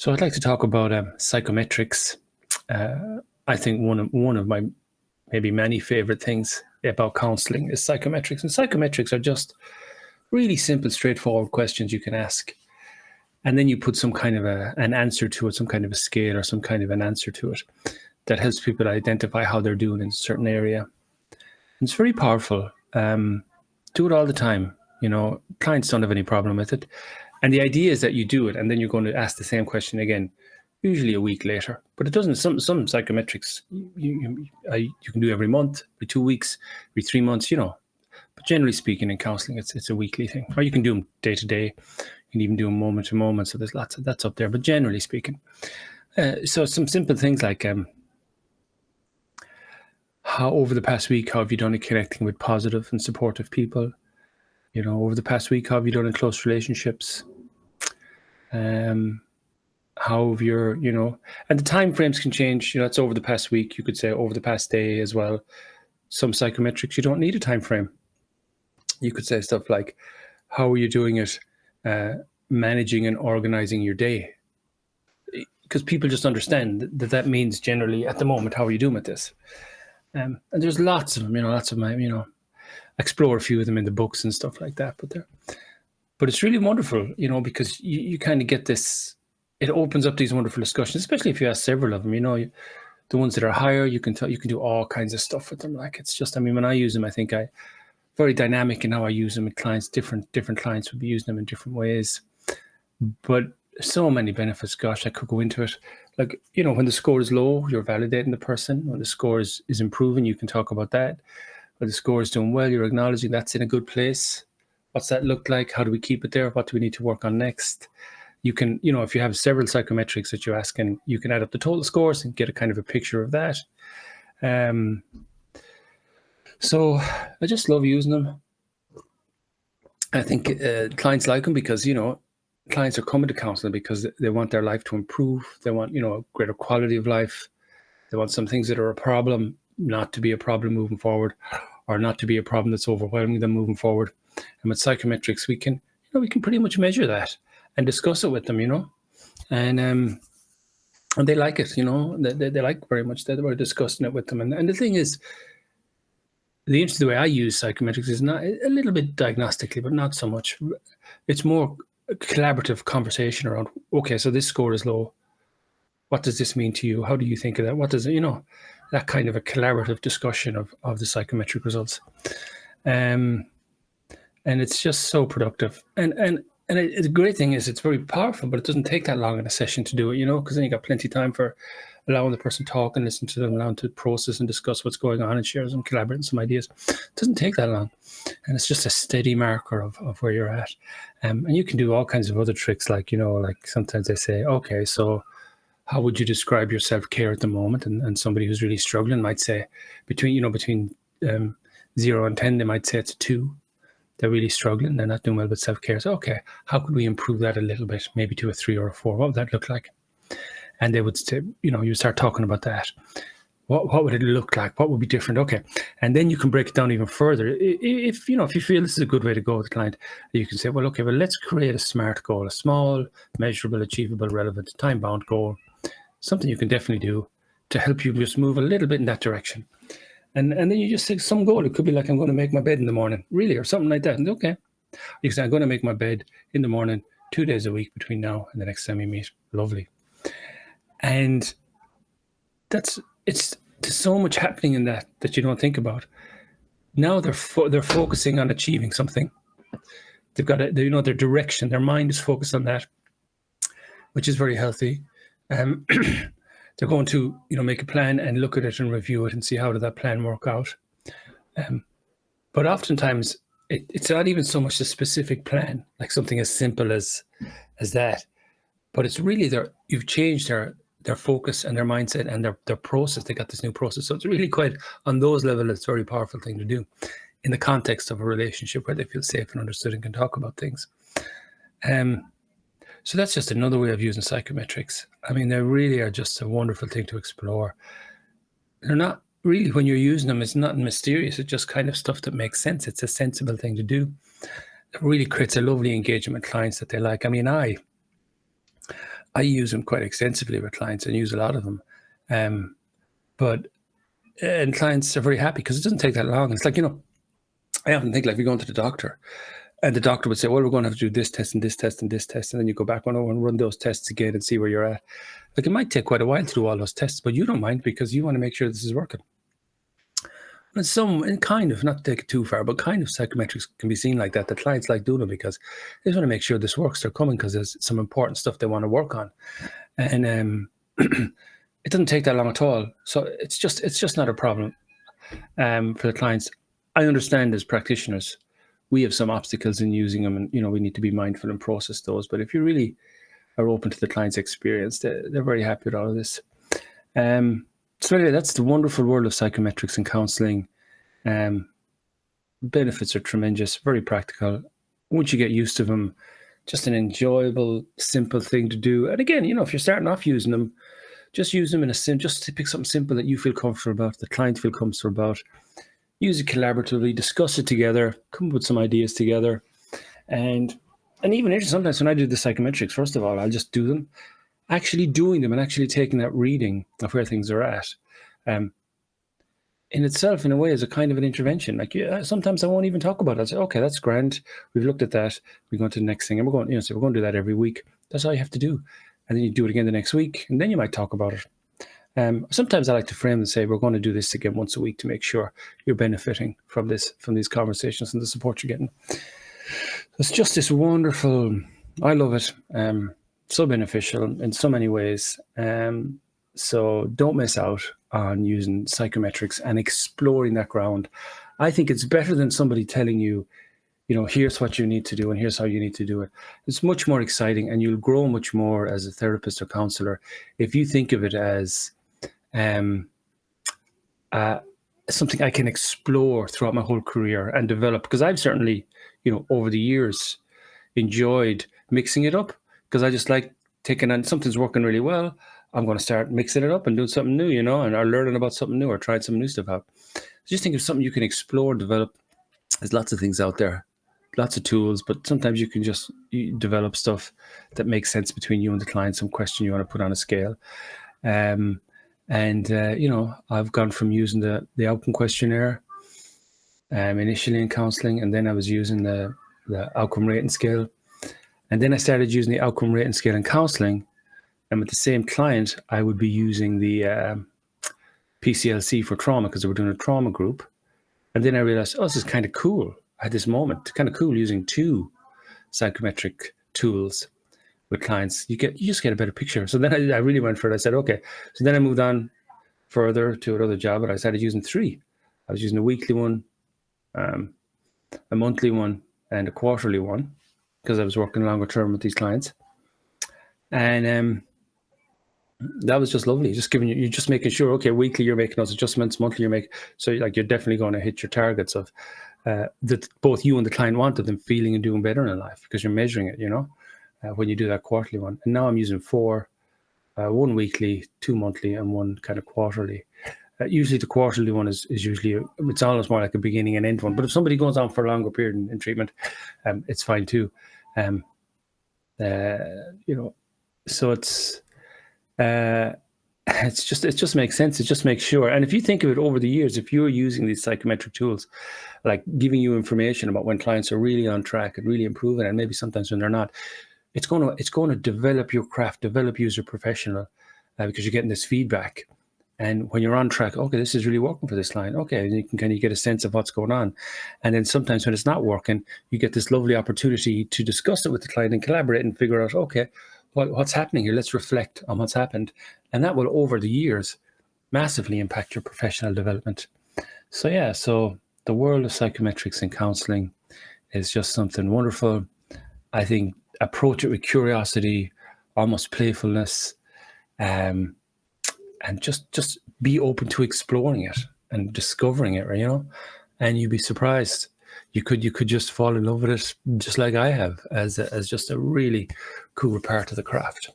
So I'd like to talk about psychometrics. I think one of my maybe many favorite things about counseling is psychometrics. And psychometrics are just really simple, straightforward questions you can ask. And then you put some kind of an answer to it, some kind of a scale or some kind of an answer to it that helps people identify how they're doing in a certain area. And it's very powerful. Do it all the time. Clients don't have any problem with it. And the idea is that you do it and then you're going to ask the same question again, usually a week later. But it doesn't, some psychometrics you can do every month, every 2 weeks, every 3 months, But generally speaking, in counseling, it's a weekly thing. Or you can do them day to day. You can even do them moment to moment. So there's lots of that's up there. But generally speaking, so some simple things like how over the past week, how have you done in connecting with positive and supportive people? Over the past week, how have you done in close relationships? How have your, and the time frames can change. It's over the past week. You could say over the past day as well. Some psychometrics, you don't need a time frame. You could say stuff like, how are you doing it, managing and organizing your day? Because people just understand that means generally at the moment, how are you doing with this? And there's lots of them, lots of my, explore a few of them in the books and stuff like that. But it's really wonderful, because you kind of get this, it opens up these wonderful discussions, especially if you ask several of them, the ones that are higher, you can do all kinds of stuff with them. Like, it's just, when I use them, I think very dynamic in how I use them with clients. Different clients would be using them in different ways, but so many benefits. Gosh, I could go into it. Like, when the score is low, you're validating the person. When the score is improving, you can talk about that. When the score is doing well, you're acknowledging that's in a good place. What's that look like? How do we keep it there? What do we need to work on next? You can, if you have several psychometrics that you're asking, you can add up the total scores and get a kind of a picture of that. So I just love using them. I think clients like them because, clients are coming to counseling because they want their life to improve. They want, a greater quality of life. They want some things that are a problem not to be a problem moving forward, or not to be a problem that's overwhelming them moving forward. And with psychometrics, we can pretty much measure that and discuss it with them, and they like it, they like very much that we're discussing it with them. And the thing is, the interesting way I use psychometrics is not a little bit diagnostically, but not so much. It's more a collaborative conversation around, okay, so this score is low. What does this mean to you? How do you think of that? What does it, that kind of a collaborative discussion of the psychometric results. And it's just so productive. And the great thing is it's very powerful, but it doesn't take that long in a session to do it, because then you got plenty of time for allowing the person to talk and listen to them, allowing to process and discuss what's going on and share some collaborate some ideas. It doesn't take that long. And it's just a steady marker of where you're at. And you can do all kinds of other tricks, like, like sometimes they say, okay, so how would you describe your self-care at the moment? And somebody who's really struggling might say between 0 and 10, they might say it's a 2. They're really struggling. They're not doing well with self-care. So, okay, how could we improve that a little bit? Maybe to a 3 or a 4. What would that look like? And they would say, you start talking about that. What would it look like? What would be different? Okay. And then you can break it down even further. If you feel this is a good way to go with the client, you can say, well, okay, let's create a SMART goal, a small, measurable, achievable, relevant, time-bound goal. Something you can definitely do to help you just move a little bit in that direction. And then you just say some goal. It could be like, I'm going to make my bed in the morning, really, or something like that. And okay. You can say, I'm going to make my bed in the morning 2 days a week between now and the next time we meet. Lovely. And there's so much happening in that you don't think about. Now they're focusing on achieving something. They've got their direction. Their mind is focused on that, which is very healthy. They're going to, make a plan and look at it and review it and see how did that plan work out. But oftentimes it's not even so much a specific plan, like something as simple as that. But it's really you've changed their focus and their mindset and their process. They got this new process. So it's really quite, on those levels, it's a very powerful thing to do in the context of a relationship where they feel safe and understood and can talk about things. So that's just another way of using psychometrics. They really are just a wonderful thing to explore. They're not really, when you're using them, it's not mysterious. It's just kind of stuff that makes sense. It's a sensible thing to do. It really creates a lovely engagement with clients that they like. I use them quite extensively with clients and use a lot of them. And clients are very happy because it doesn't take that long. It's like, I often think, like, we go into the doctor and the doctor would say, well, we're going to have to do this test and this test and this test. And then you go back and run those tests again and see where you're at. Like, it might take quite a while to do all those tests, but you don't mind because you want to make sure this is working. And kind of, not to take it too far, but kind of psychometrics can be seen like that. The clients like doing them because they just want to make sure this works. They're coming because there's some important stuff they want to work on. And it doesn't take that long at all. So it's just not a problem for the clients. I understand as practitioners, we have some obstacles in using them, and we need to be mindful and process those. But if you really are open to the client's experience, they're very happy with all of this. So anyway, that's the wonderful world of psychometrics and counselling. Benefits are tremendous, very practical. Once you get used to them, just an enjoyable, simple thing to do. And again, if you're starting off using them, just use them just to pick something simple that you feel comfortable about, the client feel comfortable about. Use it collaboratively, discuss it together, come up with some ideas together. And even sometimes when I do the psychometrics, first of all, I'll just do them. Actually doing them and actually taking that reading of where things are at, in itself, in a way, is a kind of an intervention. Like, sometimes I won't even talk about it. I'll say, okay, that's grand. We've looked at that. We go on to the next thing, and we're going to do that every week. That's all you have to do. And then you do it again the next week, and then you might talk about it. Sometimes I like to frame and say, we're going to do this again once a week to make sure you're benefiting from these conversations and the support you're getting. It's just this wonderful, I love it. So beneficial in so many ways. So don't miss out on using psychometrics and exploring that ground. I think it's better than somebody telling you, here's what you need to do and here's how you need to do it. It's much more exciting, and you'll grow much more as a therapist or counselor if you think of it as something I can explore throughout my whole career and develop. Because I've certainly, over the years, enjoyed mixing it up, because I just like taking on something's working really well. I'm going to start mixing it up and doing something new, and or learning about something new or trying some new stuff out. Just think of something you can explore, develop. There's lots of things out there, lots of tools, but sometimes you can just develop stuff that makes sense between you and the client, some question you want to put on a scale. I've gone from using the outcome questionnaire initially in counselling, and then I was using the outcome rating scale. And then I started using the outcome rating scale in counselling. And with the same client, I would be using the PCLC for trauma, because they were doing a trauma group. And then I realized, this is kind of cool. I had this moment, kind of cool, using two psychometric tools with clients. You just get a better picture. So then I really went for it. I said, okay. So then I moved on further to another job, but I started using three. I was using a weekly one, a monthly one, and a quarterly one, because I was working longer term with these clients. And that was just lovely. Just you're just making sure, okay, weekly you're making those adjustments, monthly you're you're definitely going to hit your targets of that both you and the client wanted them feeling and doing better in life, because you're measuring it, when you do that quarterly one. And now I'm using 4, one weekly, 2 monthly, and 1 kind of quarterly. Usually the quarterly one is usually, it's almost more like a beginning and end one. But if somebody goes on for a longer period in treatment, it's fine too. So it just makes sense. It just makes sure. And if you think of it over the years, if you're using these psychometric tools, like giving you information about when clients are really on track and really improving, and maybe sometimes when they're not, it's going to develop your craft, develop you as a professional, because you're getting this feedback. And when you're on track, okay, this is really working for this client. Okay, and you can kind of get a sense of what's going on. And then sometimes when it's not working, you get this lovely opportunity to discuss it with the client and collaborate and figure out, okay, what's happening here? Let's reflect on what's happened. And that will, over the years, massively impact your professional development. So the world of psychometrics and counseling is just something wonderful. I think approach it with curiosity, almost playfulness, and just be open to exploring it and discovering it, and you'd be surprised. You could just fall in love with it, just like I have, as just a really cool part of the craft.